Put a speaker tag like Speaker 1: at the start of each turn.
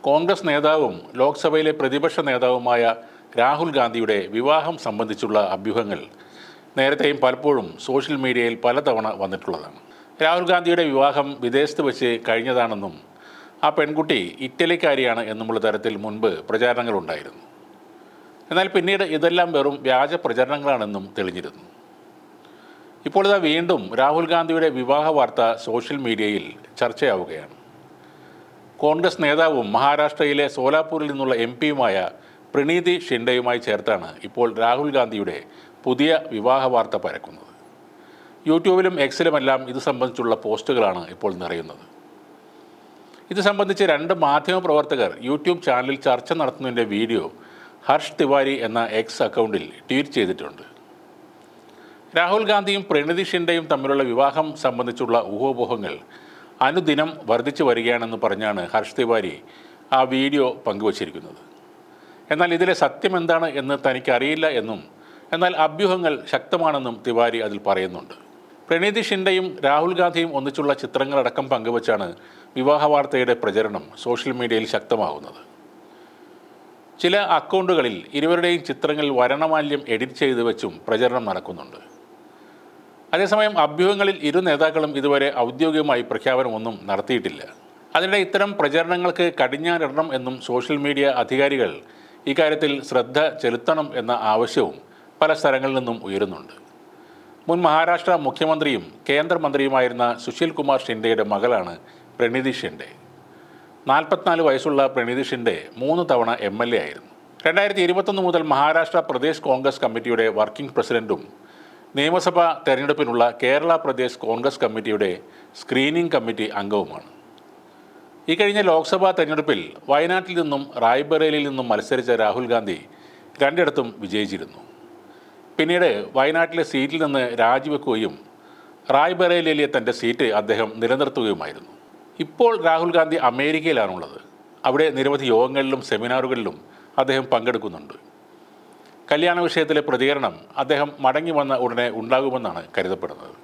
Speaker 1: കോൺഗ്രസ് നേതാവും ലോക്സഭയിലെ പ്രതിപക്ഷ നേതാവുമായ രാഹുൽ ഗാന്ധിയുടെ വിവാഹം സംബന്ധിച്ചുള്ള അഭ്യൂഹങ്ങൾ നേരത്തെയും പലപ്പോഴും സോഷ്യൽ മീഡിയയിൽ പലതവണ വന്നിട്ടുള്ളതാണ്. രാഹുൽ ഗാന്ധിയുടെ വിവാഹം വിദേശത്ത് വെച്ച് കഴിഞ്ഞതാണെന്നും ആ പെൺകുട്ടി ഇറ്റലിക്കാരിയാണ് എന്നുമുള്ള തരത്തിൽ മുൻപ് പ്രചാരണങ്ങളുണ്ടായിരുന്നു. എന്നാൽ പിന്നീട് ഇതെല്ലാം വെറും വ്യാജ പ്രചരണങ്ങളാണെന്നും തെളിഞ്ഞിരുന്നു. ഇപ്പോൾ ഇതാ വീണ്ടും രാഹുൽ ഗാന്ധിയുടെ വിവാഹ വാർത്ത സോഷ്യൽ മീഡിയയിൽ ചർച്ചയാവുകയാണ്. കോൺഗ്രസ് നേതാവും മഹാരാഷ്ട്രയിലെ സോലാപൂരിൽ നിന്നുള്ള പിയുമായ പ്രണീതി ഷിൻഡെയുമായി ചേർത്താണ് ഇപ്പോൾ രാഹുൽ ഗാന്ധിയുടെ പുതിയ വിവാഹ വാർത്ത പരക്കുന്നത്. യൂട്യൂബിലും എക്സിലുമെല്ലാം ഇത് സംബന്ധിച്ചുള്ള പോസ്റ്റുകളാണ് ഇപ്പോൾ നിറയുന്നത്. ഇത് സംബന്ധിച്ച് 2 മാധ്യമപ്രവർത്തകർ യൂട്യൂബ് ചാനലിൽ ചർച്ച നടത്തുന്നതിൻ്റെ വീഡിയോ ഹർഷ് തിവാരി എന്ന എക്സ് അക്കൗണ്ടിൽ ട്വീറ്റ് ചെയ്തിട്ടുണ്ട്. രാഹുൽ ഗാന്ധിയും പ്രണീതി ഷിൻഡെയും തമ്മിലുള്ള വിവാഹം സംബന്ധിച്ചുള്ള ഊഹാപോഹങ്ങൾ അനുദിനം വർദ്ധിച്ചു വരികയാണെന്ന് പറഞ്ഞാണ് ഹർഷ് തിവാരി ആ വീഡിയോ പങ്കുവച്ചിരിക്കുന്നത്. എന്നാൽ ഇതിലെ സത്യം എന്താണ് എന്ന് തനിക്കറിയില്ല എന്നും എന്നാൽ അഭ്യൂഹങ്ങൾ ശക്തമാണെന്നും തിവാരി അതിൽ പറയുന്നുണ്ട്. പ്രണീതി ഷിൻഡെയും രാഹുൽ ഗാന്ധിയും ഒന്നിച്ചുള്ള ചിത്രങ്ങളടക്കം പങ്കുവച്ചാണ് വിവാഹ വാർത്തയുടെ പ്രചരണം സോഷ്യൽ മീഡിയയിൽ ശക്തമാകുന്നത്. ചില അക്കൗണ്ടുകളിൽ ഇരുവരുടെയും ചിത്രങ്ങൾ വർണ്ണമാല്യം എഡിറ്റ് ചെയ്ത് വെച്ചും പ്രചരണം നടക്കുന്നുണ്ട്. അതേസമയം അഭ്യൂഹങ്ങളിൽ ഇരു നേതാക്കളും ഇതുവരെ ഔദ്യോഗികമായി പ്രഖ്യാപനമൊന്നും നടത്തിയിട്ടില്ല. അതിനിടെ ഇത്തരം പ്രചരണങ്ങൾക്ക് കടിഞ്ഞാണിടണം എന്നും സോഷ്യൽ മീഡിയ അധികാരികൾ ഇക്കാര്യത്തിൽ ശ്രദ്ധ ചെലുത്തണം എന്ന ആവശ്യവും പല സ്ഥലങ്ങളിൽ നിന്നും ഉയരുന്നുണ്ട്. മുൻ മഹാരാഷ്ട്ര മുഖ്യമന്ത്രിയും കേന്ദ്രമന്ത്രിയുമായിരുന്ന സുശീൽ കുമാർ ഷിൻഡെയുടെ മകളാണ് പ്രണീതി ഷിൻഡെ. 44 വയസ്സുള്ള പ്രണീതി ഷിൻഡെ 3 തവണ MLA ആയിരുന്നു. 2021 മുതൽ മഹാരാഷ്ട്ര പ്രദേശ് കോൺഗ്രസ് കമ്മിറ്റിയുടെ വർക്കിംഗ് പ്രസിഡന്റും നിയമസഭാ തെരഞ്ഞെടുപ്പിനുള്ള കേരള പ്രദേശ് കോൺഗ്രസ് കമ്മിറ്റിയുടെ സ്ക്രീനിംഗ് കമ്മിറ്റി അംഗവുമാണ്. ഈ കഴിഞ്ഞ ലോക്സഭാ തെരഞ്ഞെടുപ്പിൽ വയനാട്ടിൽ നിന്നും റായ്ബറേലിയിൽ നിന്നും മത്സരിച്ച രാഹുൽ ഗാന്ധി 2 വിജയിച്ചിരുന്നു. പിന്നീട് വയനാട്ടിലെ സീറ്റിൽ നിന്ന് രാജിവെക്കുകയും റായ്ബറേലിയിലെ തൻ്റെ സീറ്റ് അദ്ദേഹം നിലനിർത്തുകയുമായിരുന്നു. ഇപ്പോൾ രാഹുൽ ഗാന്ധി അമേരിക്കയിലാണുള്ളത്. അവിടെ നിരവധി യോഗങ്ങളിലും സെമിനാറുകളിലും അദ്ദേഹം പങ്കെടുക്കുന്നുണ്ട്. കല്യാണ വിഷയത്തിലെ പ്രതികരണം അദ്ദേഹം മടങ്ങി വന്ന ഉടനെ ഉണ്ടാകുമെന്നാണ് കരുതപ്പെടുന്നത്.